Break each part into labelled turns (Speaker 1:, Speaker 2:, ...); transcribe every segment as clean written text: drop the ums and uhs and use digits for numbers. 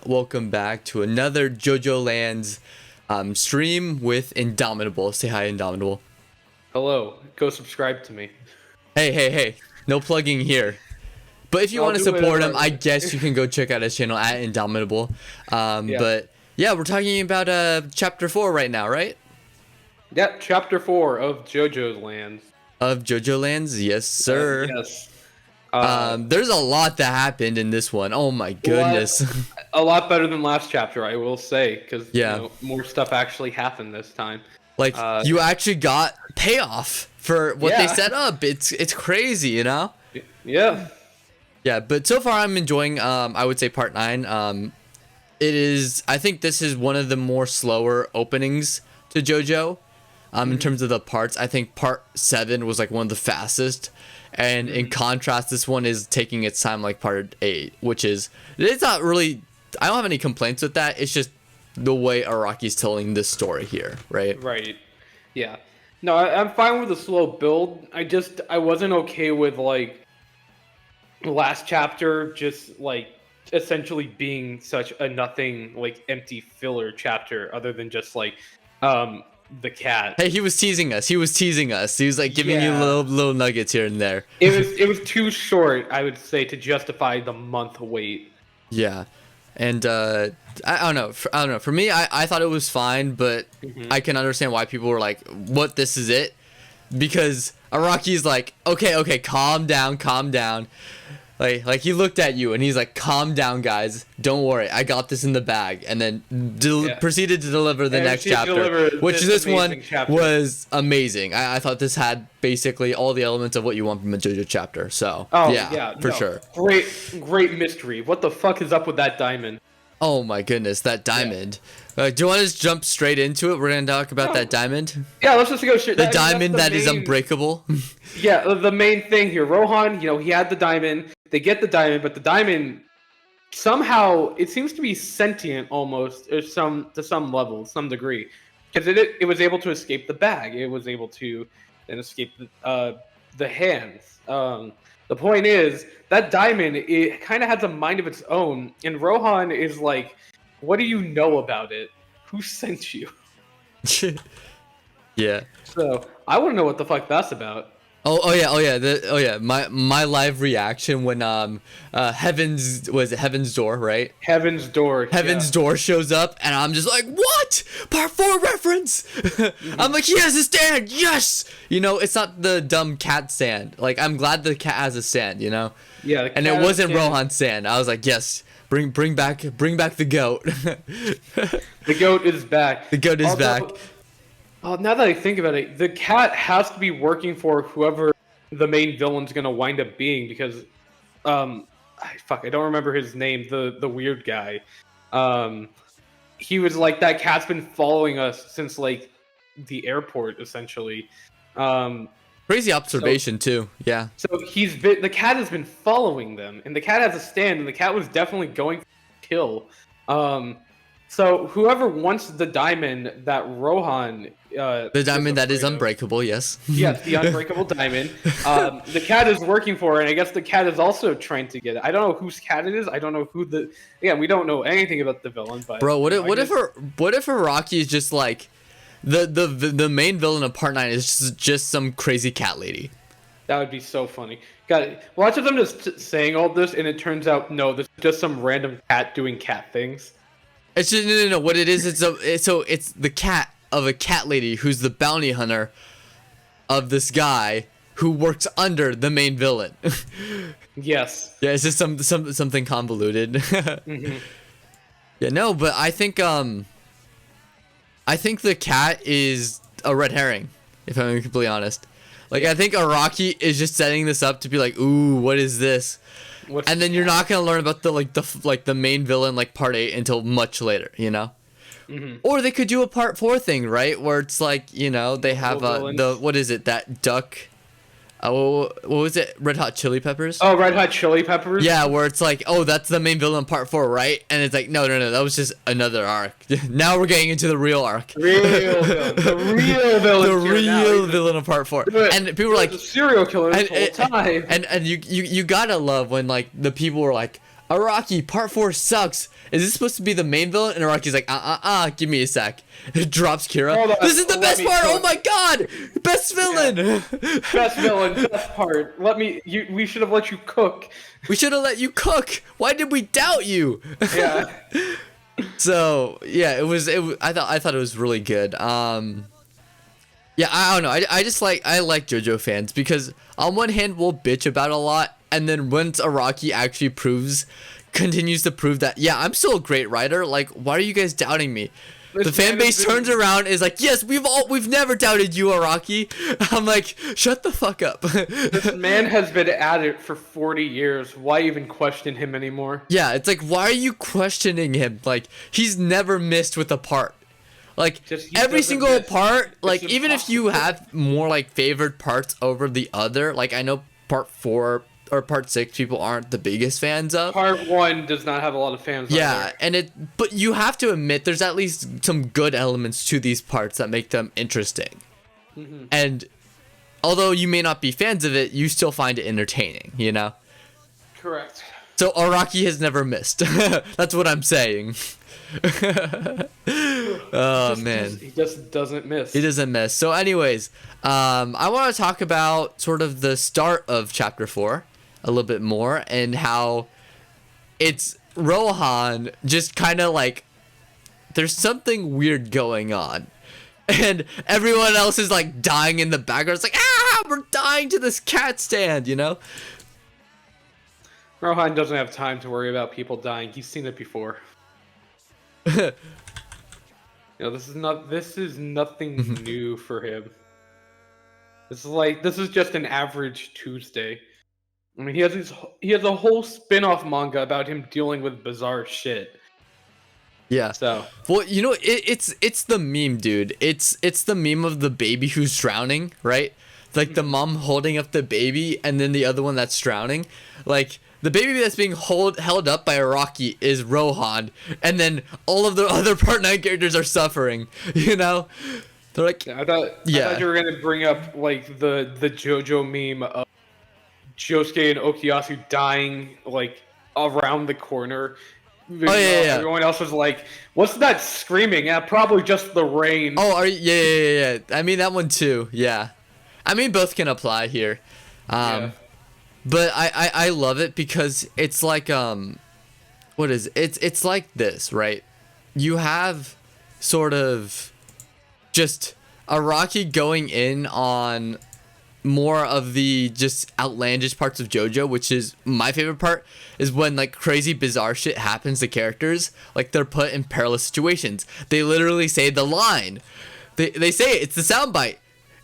Speaker 1: welcome back to another Jojolands stream with Indomitable. Say hi, Indomitable.
Speaker 2: Hello, go subscribe to me.
Speaker 1: Hey, no plugging here. But if you want to support him, I guess you can go check out his channel at Indomitable. But yeah, we're talking about chapter 4 right now, right?
Speaker 2: Yep, chapter 4 of Jojolands.
Speaker 1: Of Jojolands, yes, sir.
Speaker 2: Yes.
Speaker 1: There's a lot that happened in this one. Oh my goodness.
Speaker 2: A lot better than last chapter, I will say, because
Speaker 1: yeah,
Speaker 2: more stuff actually happened this time.
Speaker 1: Like you actually got payoff for what they set up. It's crazy, you know?
Speaker 2: Yeah.
Speaker 1: Yeah, but so far I'm enjoying I would say part 9. I think this is one of the more slower openings to JoJo. In terms of the parts, I think part 7 was like one of the fastest. And in contrast, this one is taking its time like part 8, which is, it's not really, I don't have any complaints with that. It's just the way Araki's telling this story here, right?
Speaker 2: Right. Yeah. No, I'm fine with the slow build. I wasn't okay with like last chapter just like essentially being such a nothing, like empty filler chapter other than just like, the cat.
Speaker 1: Hey, he was teasing us. He was like giving you little nuggets here and there.
Speaker 2: It was too short, I would say, to justify the month wait.
Speaker 1: Yeah, and I don't know. For me, I thought it was fine, but I can understand why people were like, "What? This is it?" Because Araki's like, "Okay, calm down." Like he looked at you and he's like, calm down, guys. Don't worry. I got this in the bag. And then proceeded to deliver the next chapter, which this one was amazing. I thought this had basically all the elements of what you want from a JoJo chapter. So, for sure.
Speaker 2: Great mystery. What the fuck is up with that diamond?
Speaker 1: Oh my goodness, that diamond. Do you want to just jump straight into it? We're going to talk about that diamond.
Speaker 2: Yeah, let's just go straight.
Speaker 1: The diamond that is unbreakable.
Speaker 2: Yeah, the main thing here. Rohan, he had the diamond. They get the diamond, but the diamond somehow it seems to be sentient almost, or to some level, some degree, because it was able to escape the bag. It was able to then escape the hands. The point is that diamond, it kind of has a mind of its own, and Rohan is like, "What do you know about it? Who sent you?"
Speaker 1: Yeah.
Speaker 2: So I want to know what the fuck that's about.
Speaker 1: Oh yeah. My live reaction when Heaven's Door, right?
Speaker 2: Heaven's Door
Speaker 1: shows up, and I'm just like, what? Part 4 reference. I'm like, he has a stand. Yes. It's not the dumb cat stand. Like, I'm glad the cat has a stand.
Speaker 2: Yeah.
Speaker 1: And it wasn't Rohan's stand. I was like, yes. Bring back the goat.
Speaker 2: The goat is back.
Speaker 1: The goat is back.
Speaker 2: Now that I think about it, the cat has to be working for whoever the main villain's gonna wind up being, because, I don't remember his name. The weird guy. He was like, that cat's been following us since like the airport, essentially.
Speaker 1: Crazy observation too. Yeah.
Speaker 2: So the cat has been following them, and the cat has a stand, and the cat was definitely going to kill. So whoever wants the diamond that Rohan,
Speaker 1: the diamond that is unbreakable, yes.
Speaker 2: Yes, the unbreakable diamond. The cat is working for it, and I guess the cat is also trying to get it. I don't know whose cat it is. I don't know who we don't know anything about the villain. But
Speaker 1: bro, what if Araki is just like the main villain of part 9 is just some crazy cat lady?
Speaker 2: That would be so funny. God, watch them just saying all this, and it turns out no, this is just some random cat doing cat things.
Speaker 1: It's just no. What it is, it's the cat of a cat lady who's the bounty hunter of this guy who works under the main villain.
Speaker 2: Yes.
Speaker 1: Yeah, it's just something convoluted. Yeah, no, but I think the cat is a red herring, if I'm completely honest. Like, I think Araki is just setting this up to be like, ooh, what is this? And then you're not gonna learn about the main villain, like part 8, until much later, Or they could do a part 4 thing, right? Where it's like, they have what is it, that duck? What was it? Red Hot Chili Peppers?
Speaker 2: Oh, Red Hot Chili Peppers?
Speaker 1: Yeah, where it's like, oh, that's the main villain part 4, right? And it's like, no, that was just another arc. Now we're getting into the real arc.
Speaker 2: The real
Speaker 1: villain of part 4. And people were like,
Speaker 2: a serial killer this whole time.
Speaker 1: And you gotta love when like the people were like, Araki, part 4 sucks. Is this supposed to be the main villain? And Araki's like, give me a sec. It drops Kira. This is the best part. Oh my god, best villain.
Speaker 2: Yeah. Best villain, best part. We should have let you cook.
Speaker 1: We should have let you cook. Why did we doubt you?
Speaker 2: Yeah.
Speaker 1: So yeah, I thought it was really good. Yeah, I don't know. I like JoJo fans because on one hand we'll bitch about a lot, and then once Araki actually continues to prove that, yeah, I'm still a great writer. Like, why are you guys doubting me? The fan base turns around, is like, yes, we've never doubted you, Araki. I'm like, shut the fuck up.
Speaker 2: This man has been at it for 40 years. Why even question him anymore?
Speaker 1: Yeah, it's like, why are you questioning him? Like, he's never missed with a part. Like, every single part, like, even if you have more, like, favored parts over the other, like, I know part 4 or part 6 people aren't the biggest fans of.
Speaker 2: Part 1 does not have a lot of fans.
Speaker 1: Yeah, but you have to admit there's at least some good elements to these parts that make them interesting. Mm-hmm. And although you may not be fans of it, you still find it entertaining, you know?
Speaker 2: Correct.
Speaker 1: So Araki has never missed. That's what I'm saying. Oh man,
Speaker 2: he just doesn't miss.
Speaker 1: He doesn't miss. So anyways, I want to talk about sort of the start of chapter 4 a little bit more, and how it's Rohan just kind of like there's something weird going on, and everyone else is like dying in the background. It's like, we're dying to this cat stand, you know?
Speaker 2: Rohan doesn't have time to worry about people dying. He's seen it before. This is nothing new for him. This is just an average Tuesday. I mean, he has a whole spin-off manga about him dealing with bizarre shit.
Speaker 1: Yeah.
Speaker 2: So,
Speaker 1: well, you know, it's the meme, dude. It's the meme of the baby who's drowning, right? Like the mom holding up the baby and then the other one that's drowning. Like, the baby that's being held up by Araki is Rohan, and then all of the other Part 9 characters are suffering, you know? They're like...
Speaker 2: I thought you were going to bring up, like, the JoJo meme of Josuke and Okuyasu dying, like, around the corner.
Speaker 1: Yeah.
Speaker 2: Everyone else was like, what's that screaming? Yeah, probably just the rain.
Speaker 1: Oh, yeah. I mean, that one too, yeah. I mean, both can apply here.
Speaker 2: Yeah.
Speaker 1: But I love it because it's like what is it? It's like this, right? You have sort of just Araki going in on more of the just outlandish parts of JoJo, which is my favorite part, is when like crazy bizarre shit happens to characters, like they're put in perilous situations. They literally say the line. They say it, it's the soundbite.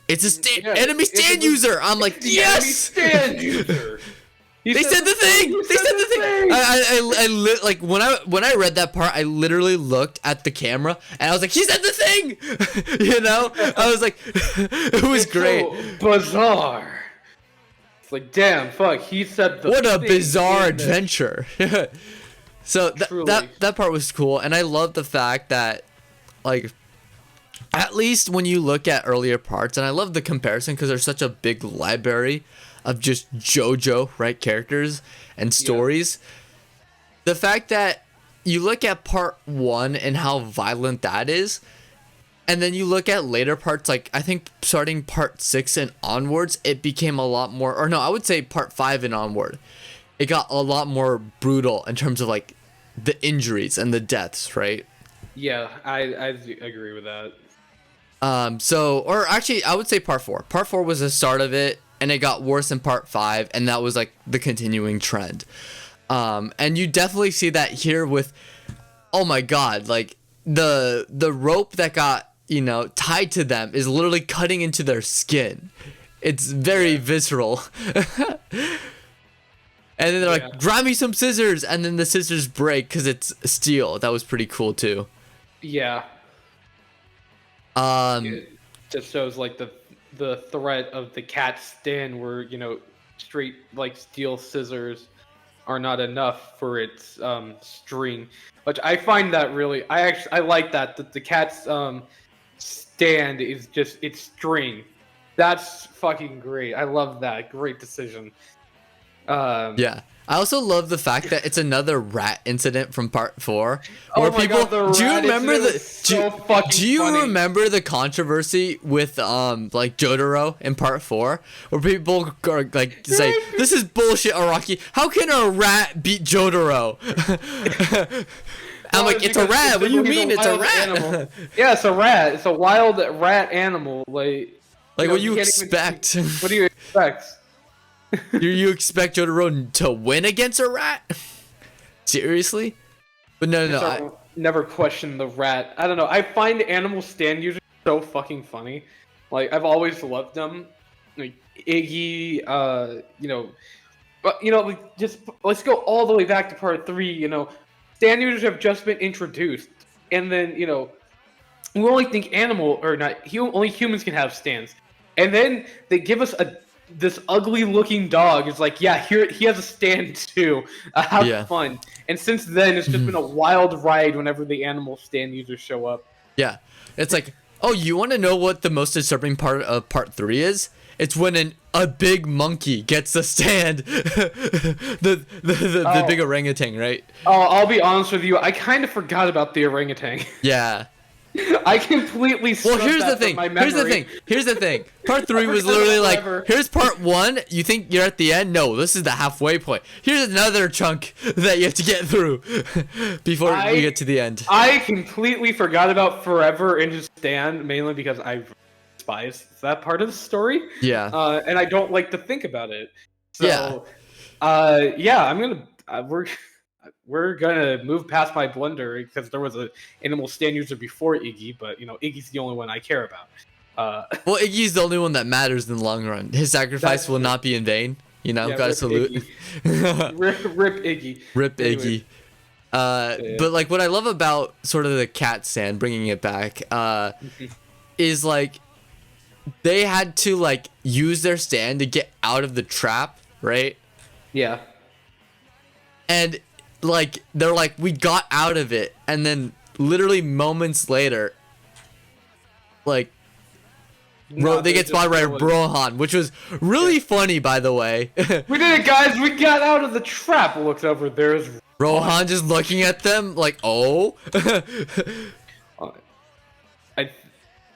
Speaker 1: It's a enemy stand user. I'm like, yes.
Speaker 2: Enemy stand user.
Speaker 1: They said the thing. They said the thing. I like when I read that part, I literally looked at the camera and I was like, he said the thing. You know, I was like, it was great.
Speaker 2: So bizarre. It's like, damn, fuck. He said the.
Speaker 1: What a bizarre adventure. So that part was cool, and I love the fact that, like, at least when you look at earlier parts, and I love the comparison because there's such a big library of just JoJo, right, characters and stories. Yeah. The fact that you look at part 1 and how violent that is, and then you look at later parts, like I think starting part 6 and onwards, it became a lot more, or no, I would say part 5 and onward, it got a lot more brutal in terms of like the injuries and the deaths, right?
Speaker 2: Yeah, I agree with that.
Speaker 1: Or actually, I would say part 4. Part 4 was the start of it, and it got worse in part 5, and that was like the continuing trend. And you definitely see that here with, oh my god, like the rope that got, you know, tied to them is literally cutting into their skin. It's very visceral. And then they're like, grab me some scissors, and then the scissors break because it's steel. That was pretty cool too.
Speaker 2: Yeah. It just shows like the threat of the cat stand, where, you know, straight like steel scissors are not enough for its string, which I find that really I like that the cat's stand is just its string. That's fucking great. I love that. Great decision.
Speaker 1: Yeah. I also love the fact that it's another rat incident from part 4, where
Speaker 2: Oh my
Speaker 1: people.
Speaker 2: God, the
Speaker 1: Do you
Speaker 2: rat
Speaker 1: remember
Speaker 2: incident
Speaker 1: the?
Speaker 2: was so fucking
Speaker 1: Do you
Speaker 2: funny.
Speaker 1: remember the controversy with like Jotaro in part 4, where people are like say, "This is bullshit, Araki. How can a rat beat Jotaro?" I'm like, it's a rat. What do you mean it's a rat?
Speaker 2: Animal. Yeah, it's a rat. It's a wild rat animal. Like
Speaker 1: Like, what do you
Speaker 2: can't even-
Speaker 1: expect?
Speaker 2: what do you expect?
Speaker 1: Do you expect Jotaro to win against a rat? Seriously? But no.
Speaker 2: Never question the rat. I don't know. I find animal stand users so fucking funny. Like I've always loved them. Like Iggy, but like, just let's go all the way back to part 3. Stand users have just been introduced, and then we only think animal or not. Only humans can have stands, and then they give us this ugly looking dog. It's like, yeah, here he has a stand too. Have fun. And since then, it's just been a wild ride whenever the animal stand users show up.
Speaker 1: Yeah, it's like, oh, you want to know what the most disturbing part of part 3 is? It's when a big monkey gets the stand, the big orangutan, right?
Speaker 2: Oh, I'll be honest with you. I kind of forgot about the orangutan.
Speaker 1: Yeah.
Speaker 2: I completely.
Speaker 1: Well, here's the thing. Here's the thing. Part 3 was literally like, here's part 1. You think you're at the end? No, this is the halfway point. Here's another chunk that you have to get through before you get to the end.
Speaker 2: I completely forgot about Forever and just Stand, mainly because I despise that part of the story.
Speaker 1: Yeah.
Speaker 2: And I don't like to think about it. So,
Speaker 1: yeah.
Speaker 2: I'm gonna we're gonna move past my blunder because there was an animal stand user before Iggy, but Iggy's the only one I care about.
Speaker 1: Well, Iggy's the only one that matters in the long run. His sacrifice will not be in vain. Gotta salute.
Speaker 2: Rip Iggy.
Speaker 1: Rip Iggy. But like what I love about sort of the cat stand, bringing it back, is like they had to like use their stand to get out of the trap, right?
Speaker 2: Yeah.
Speaker 1: And like they're like, we got out of it, and then literally moments later, like they get spotted by Rohan, which was really funny, by the way.
Speaker 2: We did it, guys. We got out of the trap. Looks over. There's
Speaker 1: Rohan just looking at them like, oh.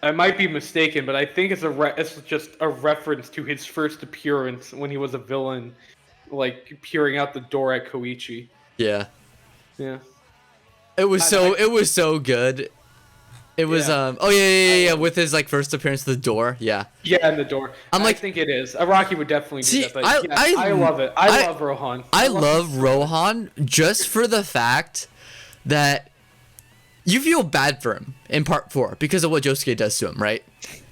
Speaker 2: I might be mistaken, but I think it's just a reference to his first appearance when he was a villain, like peering out the door at Koichi.
Speaker 1: Yeah.
Speaker 2: Yeah.
Speaker 1: It was so good. It was with his like first appearance at the door. Yeah.
Speaker 2: Yeah, in the door. I think it is. Araki would definitely do that. But I love it. I love Rohan.
Speaker 1: I love Rohan just for the fact that you feel bad for him in part 4 because of what Josuke does to him, right?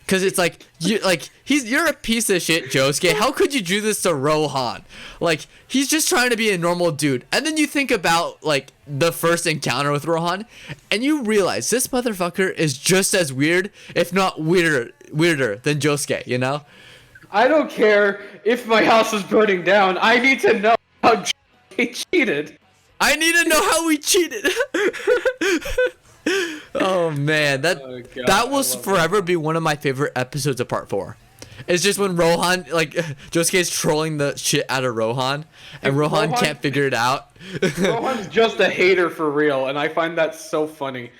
Speaker 1: Because it's like you're a piece of shit, Josuke. How could you do this to Rohan? Like, he's just trying to be a normal dude. And then you think about like the first encounter with Rohan, and you realize this motherfucker is just as weird, if not weirder than Josuke.
Speaker 2: I don't care if my house is burning down. I need to know how Josuke cheated.
Speaker 1: I need to know how we cheated. Oh man, that will forever be one of my favorite episodes of part 4. It's just when Rohan, like, Josuke's trolling the shit out of Rohan, and Rohan can't figure it out.
Speaker 2: Rohan's just a hater for real, and I find that so funny.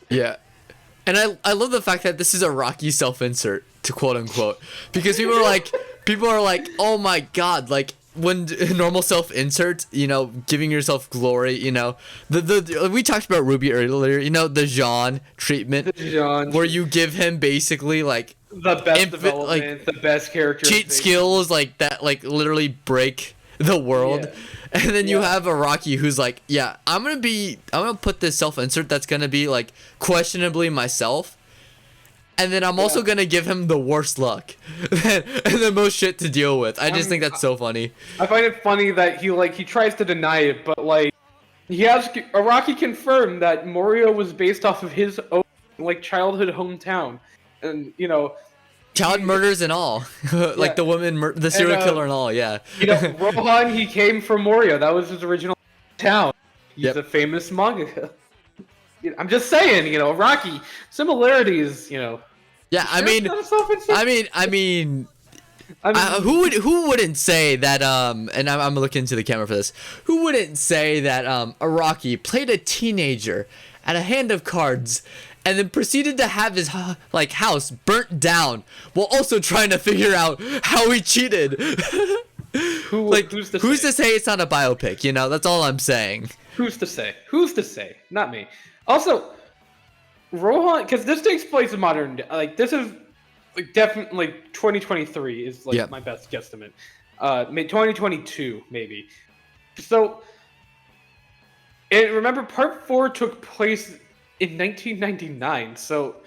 Speaker 1: Yeah. And I love the fact that this is a Rocky self-insert, to quote unquote, because people are like, oh my god, like, when normal self-insert, giving yourself glory, we talked about Ruby earlier, the Jean treatment, where you give him basically like
Speaker 2: the best development, the best character,
Speaker 1: cheat skills like that, like literally break the world. Yeah. And then you have Araki who's like, yeah, I'm gonna put this self-insert that's gonna be like questionably myself. And then I'm also gonna give him the worst luck and the most shit to deal with. I just think that's so funny.
Speaker 2: I find it funny that he tries to deny it, but like Araki confirmed that Morio was based off of his own like childhood hometown, and
Speaker 1: child murders and all, like the woman, the serial killer and all. Yeah.
Speaker 2: Rohan, he came from Morio. That was his original town. He's a famous manga. I'm just saying, Rocky similarities,
Speaker 1: Yeah, I mean,
Speaker 2: I mean,
Speaker 1: who wouldn't say that and I'm gonna look into the camera for this. Who wouldn't say that Araki played a teenager at a hand of cards and then proceeded to have his house burnt down while also trying to figure out how he cheated. Who's to say it's not a biopic, you know? That's all I'm saying.
Speaker 2: Who's to say? Who's to say? Not me. Also, Rohan, because this takes place in modern, like this is like definitely 2023 is like
Speaker 1: Yep.
Speaker 2: my best guesstimate. 2022 maybe. So, and remember, Part 4 took place in 1999. So,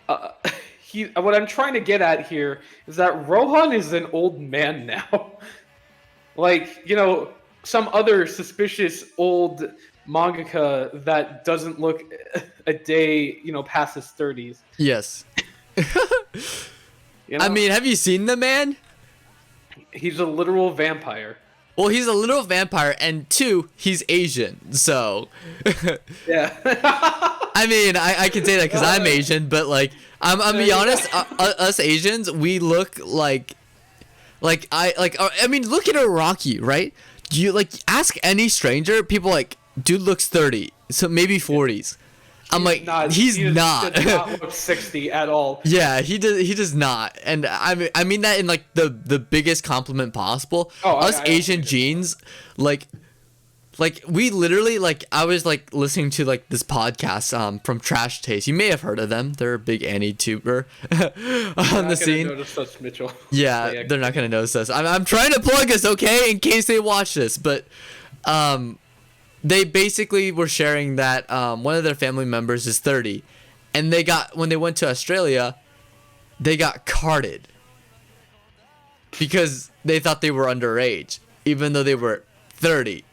Speaker 2: what I'm trying to get at here is that Rohan is an old man now. Like, you know, some other suspicious old mangaka that doesn't look a day, you know, past his 30s.
Speaker 1: Yes.
Speaker 2: You know?
Speaker 1: I mean, have you seen the man?
Speaker 2: He's a literal vampire.
Speaker 1: Well, he's a literal vampire, and 2, he's Asian, so.
Speaker 2: Yeah.
Speaker 1: I mean, I can say that because I'm Asian, but like, I'm be honest, us Asians, we look like I mean, look at Araki, right? You like ask any stranger, people like, dude looks 30, so maybe 40s. I'm like, he's not.
Speaker 2: He does not look 60 at all.
Speaker 1: Yeah, he does not, and I mean that in like the biggest compliment possible. Us Asian genes, like we literally like I was like listening to like this podcast from Trash Taste. You may have heard of them. They're a big anti-tuber on the scene.
Speaker 2: Notice us, Mitchell.
Speaker 1: Yeah, they're not gonna notice us. I'm trying to plug us, okay, in case they watch this, but they basically were sharing that one of their family members is 30, and when they went to Australia, they got carded because they thought they were underage, even though they were 30.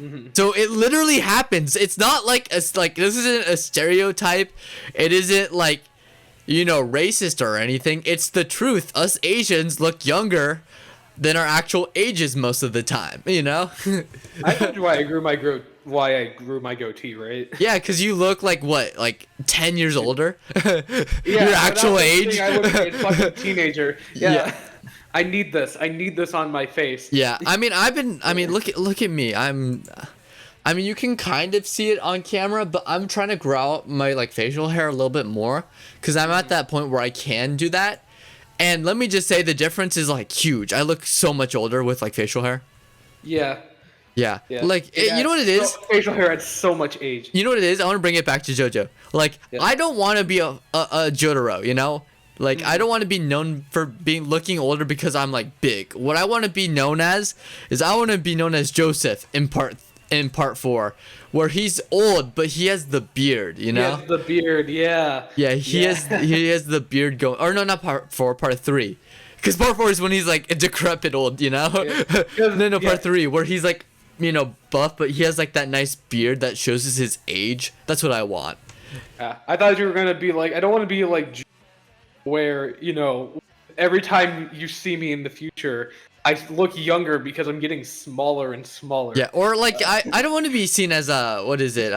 Speaker 1: Mm-hmm. So it literally happens. It's not like this isn't a stereotype. It isn't like, you know, racist or anything. It's the truth. Us Asians look younger than our actual ages most of the time, you know?
Speaker 2: I told you why I grew my goatee, right?
Speaker 1: Yeah, because you look like what, like 10 years older?
Speaker 2: Yeah,
Speaker 1: your actual age?
Speaker 2: I look like a fucking teenager. Yeah. I need this on my face.
Speaker 1: Yeah, I mean, look at me. I mean, you can kind of see it on camera, but I'm trying to grow out my like facial hair a little bit more because I'm at that point where I can do that. And let me just say the difference is like huge. I look so much older with like facial hair.
Speaker 2: Yeah.
Speaker 1: Like, you know what it is?
Speaker 2: Facial hair at so much age.
Speaker 1: You know what it is? I want to bring it back to JoJo. Like, I don't want to be a Jotaro, you know? Like, I don't want to be known for looking older because I'm like big. What I want to be known as is I want to be known as Joseph in part 4, where he's old but he has the beard, you know?
Speaker 2: He has the beard, yeah.
Speaker 1: Yeah, he has the beard going. Or no, not part 4, part 3. Because part 4 is when he's like a decrepit old, you know? Yeah. No, part 3 where he's like, you know, buff, but he has like that nice beard that shows his age. That's what I want.
Speaker 2: I thought you were gonna be like, I don't want to be like, where, you know, every time you see me in the future, I look younger because I'm getting smaller and smaller.
Speaker 1: Yeah, or like I don't want to be seen as what is it?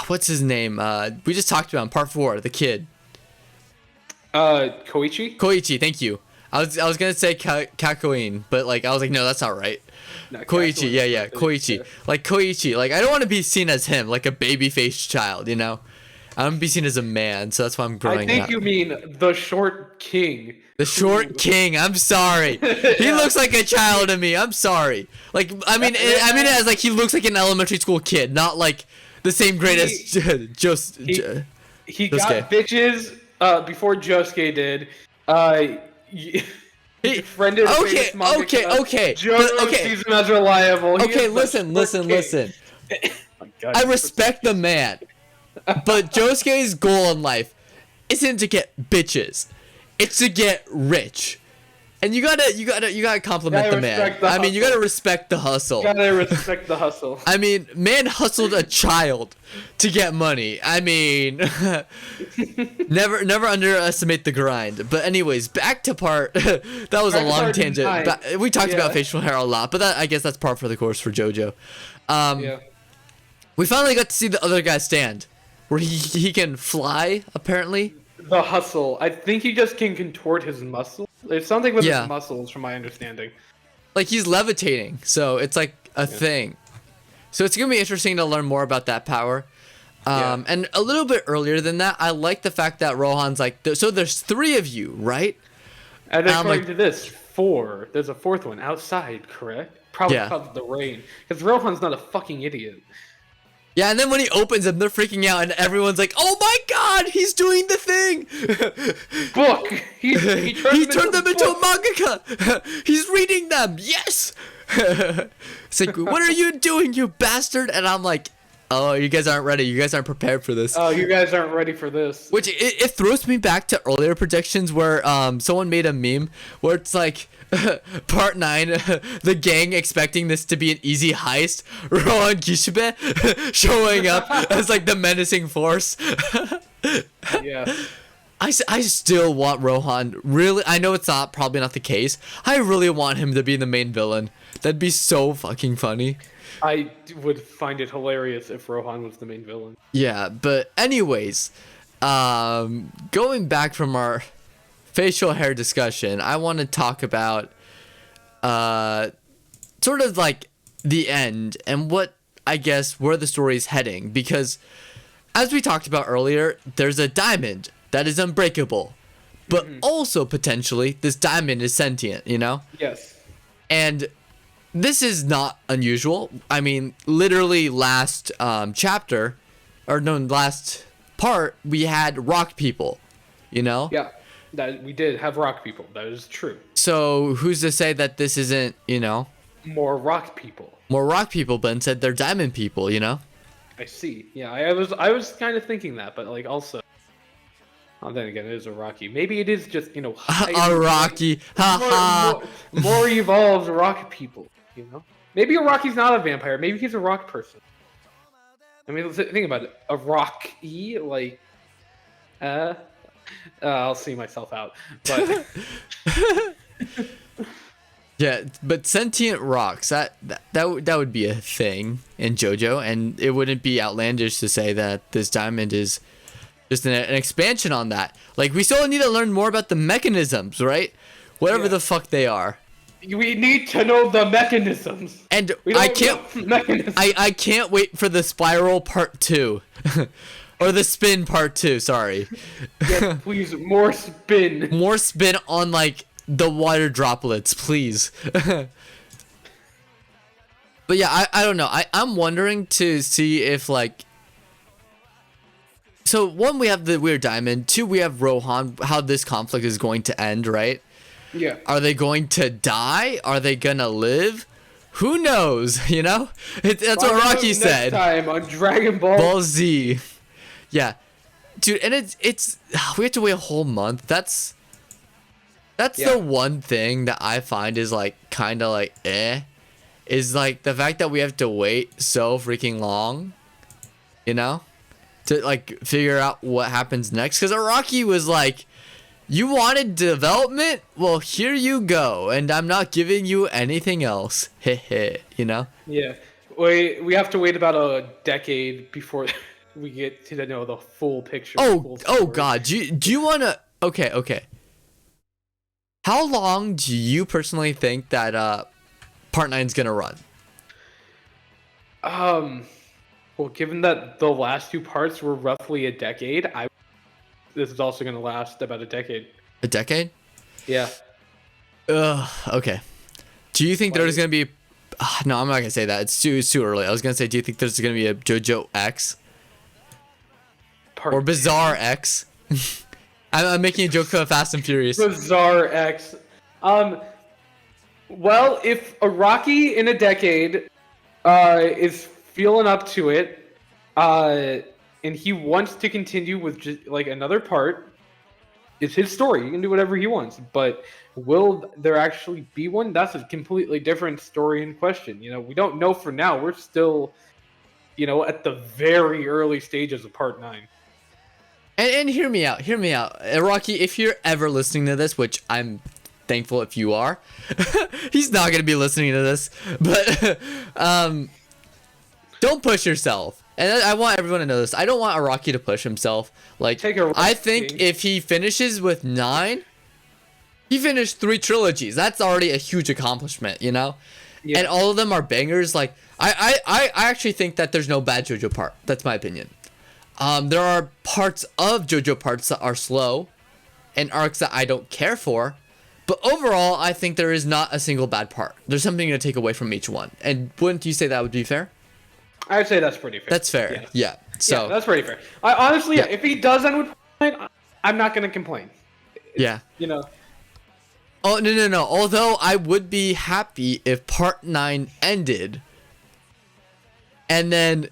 Speaker 1: What's his name? We just talked about in part 4, the kid.
Speaker 2: Koichi?
Speaker 1: Koichi, thank you. I was gonna say Kakuin, but like I was like, no, that's not right. No, Koichi, yeah, Koichi. Yeah. Like Koichi, like I don't want to be seen as him, like a baby-faced child, you know? I want to be seen as a man, so that's why I'm growing up.
Speaker 2: I think you mean the short king.
Speaker 1: The short king. I'm sorry. He looks like a child to me. I'm sorry. Like I mean it as like he looks like an elementary school kid, not like the same grade as
Speaker 2: he got bitches before Josuke did. He befriended
Speaker 1: okay.
Speaker 2: Jojo sees him as reliable.
Speaker 1: Okay, listen.
Speaker 2: Oh God,
Speaker 1: I respect the man. But Josuke's goal in life isn't to get bitches. It's to get rich. And you gotta compliment the man. I mean, you gotta respect the hustle. I mean, man hustled a child to get money. I mean, never underestimate the grind. But anyways, back to part. That was a long tangent. We talked about facial hair a lot, but I guess that's par for the course for JoJo. We finally got to see the other guy stand, where he can fly apparently.
Speaker 2: The hustle. I think he just can contort his muscles. There's something with
Speaker 1: Yeah.
Speaker 2: his muscles, from my understanding.
Speaker 1: Like he's levitating, so it's like a thing. So it's gonna be interesting to learn more about that power. And a little bit earlier than that, I like the fact that Rohan's like, so there's 3 of you, right?
Speaker 2: And according
Speaker 1: like,
Speaker 2: to this, 4. There's a 4th one outside, correct? Probably
Speaker 1: Yeah.
Speaker 2: because of the rain. Because Rohan's not a fucking idiot.
Speaker 1: Yeah, and then when he opens them, they're freaking out, and everyone's like, "Oh my God, he's doing the thing!"
Speaker 2: Book. He
Speaker 1: turned them into a mangaka. He's reading them. Yes. It's like, what are you doing, you bastard? And I'm like, oh, you guys aren't ready. You guys aren't prepared for this.
Speaker 2: Oh, you guys aren't ready for this.
Speaker 1: Which it throws me back to earlier predictions where someone made a meme where it's like part 9, the gang expecting this to be an easy heist, Rohan Kishibe showing up as like the menacing force.
Speaker 2: Yeah.
Speaker 1: I still want Rohan, really, I know it's probably not the case. I really want him to be the main villain. That'd be so fucking funny.
Speaker 2: I would find it hilarious if Rohan was the main villain.
Speaker 1: Yeah, but anyways, going back from our facial hair discussion, I want to talk about sort of like the end and what, I guess, where the story is heading. Because as we talked about earlier, there's a diamond that is unbreakable, but also potentially this diamond is sentient, you know?
Speaker 2: Yes.
Speaker 1: And this is not unusual. I mean, literally last chapter, or no, last part, we had rock people, you know?
Speaker 2: Yeah. That we did have rock people. That is true.
Speaker 1: So who's to say that this isn't, you know?
Speaker 2: More rock people.
Speaker 1: More rock people, but instead they're diamond people, you know?
Speaker 2: I see. Yeah, I was kind of thinking that, but like also. Oh, then again, it is a Rocky. Maybe it is just, you know,
Speaker 1: A Rocky. Haha.
Speaker 2: more evolved rock people, you know? Maybe a Rocky's not a vampire. Maybe he's a rock person. I mean, think about it. A Rocky, like, I'll see myself out. But
Speaker 1: Yeah, but sentient rocks, that would be a thing in JoJo, and it wouldn't be outlandish to say that this diamond is just an expansion on that. Like, we still need to learn more about the mechanisms, right? Whatever the fuck they are.
Speaker 2: we need to know the mechanisms.
Speaker 1: And
Speaker 2: We don't
Speaker 1: I can't
Speaker 2: know mechanisms.
Speaker 1: I can't wait for the spiral part 2. Or the spin part 2, sorry.
Speaker 2: Yes, please, more spin.
Speaker 1: More spin on like the water droplets, please. But yeah, I don't know. I'm wondering to see if like, so 1, we have the weird diamond. 2, we have Rohan, how this conflict is going to end, right?
Speaker 2: Yeah.
Speaker 1: Are they going to die? Are they gonna live? Who knows, you know? That's what Rocky said.
Speaker 2: Next time on Dragon Ball.
Speaker 1: Ball Z. Yeah. Dude, and it's we have to wait a whole month. That's the one thing that I find is like kind of like is like the fact that we have to wait so freaking long, you know, to like figure out what happens next. Because Araki was like, you wanted development? Well, here you go, and I'm not giving you anything else. Heh, you know?
Speaker 2: Yeah. We have to wait about a decade before we get to know the full picture.
Speaker 1: Oh God. Do you want to? Okay. How long do you personally think that part 9's gonna run?
Speaker 2: Well, given that the last 2 parts were roughly a decade, this is also going to last about a decade.
Speaker 1: A decade?
Speaker 2: Yeah.
Speaker 1: Okay. Do you think there's gonna be? No, I'm not gonna say that. It's too early. I was gonna say, do you think there's gonna be a JoJo X or Bizarre X? I'm making a joke of Fast and Furious.
Speaker 2: Bizarre X. Well, if Araki in a decade is feeling up to it, and he wants to continue with just like another part, it's his story. He can do whatever he wants. But will there actually be one? That's a completely different story in question. You know, we don't know for now. We're still, you know, at the very early stages of part 9.
Speaker 1: And hear me out. Rocky, if you're ever listening to this, which I'm thankful if you are, he's not going to be listening to this, but don't push yourself. and I want everyone to know this. I don't want Araki to push himself. Like, I think if he finishes with 9, he finished 3 trilogies. That's already a huge accomplishment, you know? Yeah. And all of them are bangers. Like, I actually think that there's no bad JoJo part. That's my opinion. There are parts of JoJo parts that are slow and arcs that I don't care for. But overall, I think there is not a single bad part. There's something to take away from each one. And wouldn't you say that would be fair?
Speaker 2: I'd say that's pretty fair.
Speaker 1: That's fair.
Speaker 2: Yes.
Speaker 1: Yeah. So
Speaker 2: that's pretty fair. I honestly, if he does end with 9, I'm not gonna complain.
Speaker 1: Yeah.
Speaker 2: You know.
Speaker 1: Oh no. Although I would be happy if part 9 ended, and then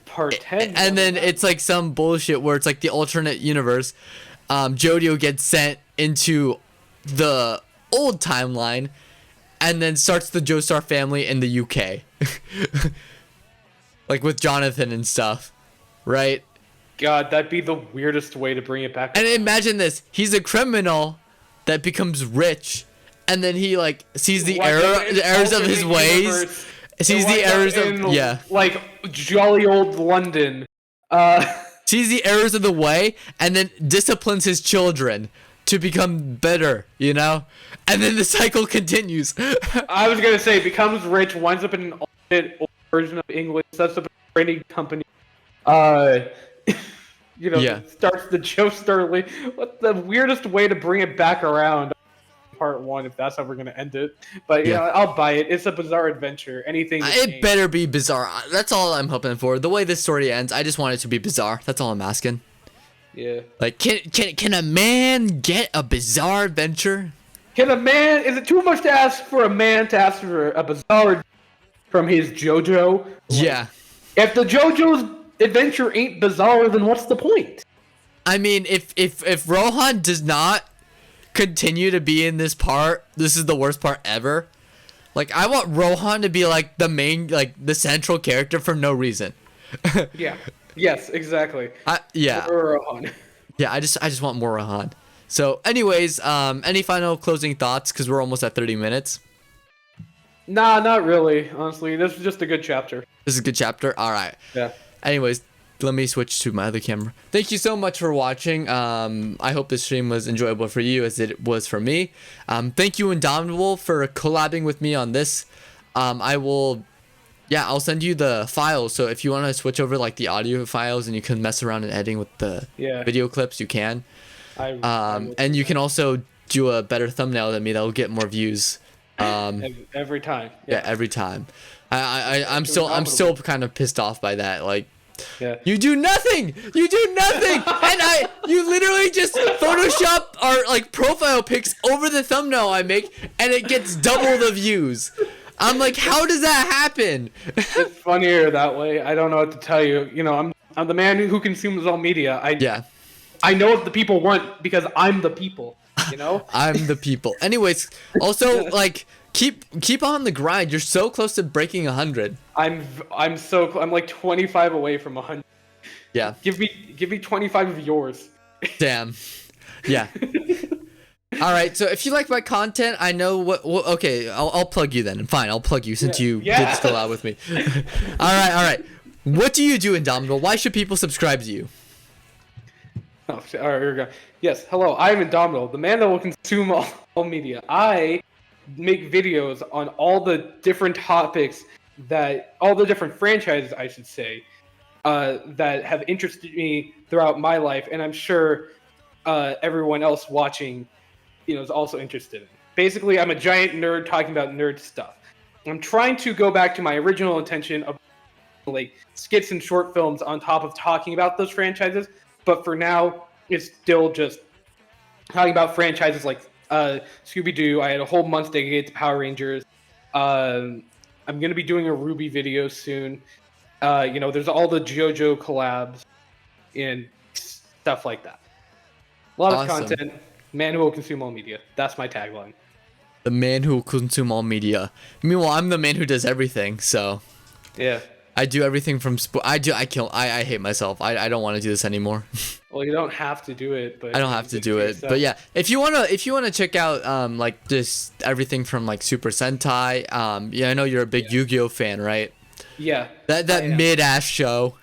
Speaker 2: part 10,
Speaker 1: and then it's like some bullshit where it's like the alternate universe. Jodio gets sent into the old timeline, and then starts the Joestar family in the UK, like with Jonathan and stuff, right?
Speaker 2: God, that'd be the weirdest way to bring it back.
Speaker 1: And imagine this: he's a criminal that becomes rich, and then he like sees the errors of his ways, sees the errors of
Speaker 2: like jolly old London,
Speaker 1: sees the errors of the way, and then disciplines his children to become better, you know? And then the cycle continues.
Speaker 2: I was gonna say, becomes rich, winds up in an alternate version of English, sets up a trading company, you know, starts the Joestar League. What's the weirdest way to bring it back around? Part 1, if that's how we're gonna end it. But yeah, I'll buy it. It's a bizarre adventure. Anything.
Speaker 1: It better be bizarre. That's all I'm hoping for. The way this story ends, I just want it to be bizarre. That's all I'm asking.
Speaker 2: Yeah.
Speaker 1: Like, can a man get a bizarre adventure?
Speaker 2: Can a man? Is it too much to ask for a man to ask for a bizarre from his JoJo? Like,
Speaker 1: yeah.
Speaker 2: If the JoJo's adventure ain't bizarre, then what's the point?
Speaker 1: I mean, if Rohan does not continue to be in this part, this is the worst part ever. Like, I want Rohan to be like the main, like the central character for no reason.
Speaker 2: Yeah. Yes, exactly.
Speaker 1: Rohan. Yeah, I just want more Rohan. So, anyways, any final closing thoughts? Because we're almost at 30 minutes.
Speaker 2: Nah, not really. Honestly, this is just a good chapter.
Speaker 1: This is a good chapter. All right.
Speaker 2: Yeah.
Speaker 1: Anyways, let me switch to my other camera. Thank you so much for watching. I hope this stream was enjoyable for you as it was for me. Thank you, Indomitable, for collabing with me on this. I'll send you the files. So if you want to switch over like the audio files and you can mess around and editing with the video clips, you can. And you can also do a better thumbnail than me that will get more views.
Speaker 2: Every time.
Speaker 1: Yeah, every time. I'm still kind of pissed off by that. Like, you do nothing, and you literally just Photoshop our like profile pics over the thumbnail I make, and it gets double the views. I'm like, how does that happen?
Speaker 2: It's funnier that way. I don't know what to tell you. You know, I'm the man who consumes all media. I know what the people want because I'm the people. You know.
Speaker 1: I'm the people. Anyways, also like keep on the grind. You're so close to breaking 100.
Speaker 2: I'm like 25 away from 100.
Speaker 1: Yeah.
Speaker 2: Give me 25 of yours.
Speaker 1: Damn. Yeah. All right. So if you like my content, I know what okay, I'll plug you then. Fine, I'll plug you since you did still out with me. All right. What do you do, Indomitable? Why should people subscribe to you?
Speaker 2: Oh, all right, here we go. Yes, hello, I'm Indomitable, the man that will consume all media. I make videos on all the different topics all the different franchises, I should say, that have interested me throughout my life, and I'm sure everyone else watching, is also interested in. Basically, I'm a giant nerd talking about nerd stuff. I'm trying to go back to my original intention of like skits and short films on top of talking about those franchises. But for now, it's still just talking about franchises like Scooby-Doo. I had a whole month dedicated to Power Rangers. I'm going to be doing a Ruby video soon. There's all the JoJo collabs and stuff like that. A lot of content. Man who will consume all media. That's my tagline.
Speaker 1: The man who will consume all media. Meanwhile, I'm the man who does everything, so...
Speaker 2: Yeah.
Speaker 1: I do everything from I hate myself. I don't want to do this anymore.
Speaker 2: Well, you don't have to do it, but
Speaker 1: I don't have to do it. But yeah, if you wanna check out like just everything from like Super Sentai, I know you're a big Yu-Gi-Oh fan, right?
Speaker 2: Yeah.
Speaker 1: That mid-ass show.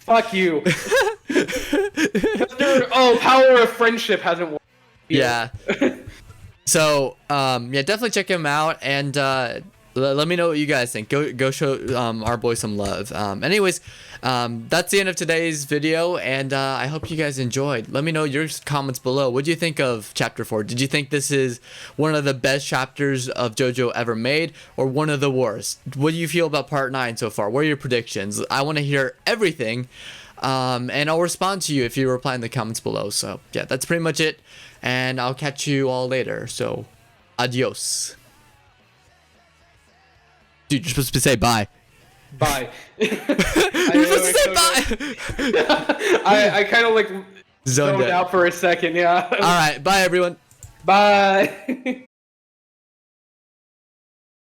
Speaker 2: Fuck you. Power of friendship hasn't worked.
Speaker 1: Yeah. So, yeah, definitely check him out, and let me know what you guys think. Go show our boy some love. Anyways, that's the end of today's video, and I hope you guys enjoyed. Let me know your comments below. What do you think of Chapter 4? Did you think this is one of the best chapters of JoJo ever made, or one of the worst? What do you feel about Part 9 so far? What are your predictions? I want to hear everything, and I'll respond to you if you reply in the comments below. So, yeah, that's pretty much it, and I'll catch you all later. So, adios. Dude, you're supposed to say bye.
Speaker 2: Bye.
Speaker 1: You're supposed to say bye.
Speaker 2: I kind of like zoned out for a second. Yeah.
Speaker 1: All right. Bye, everyone.
Speaker 2: Bye.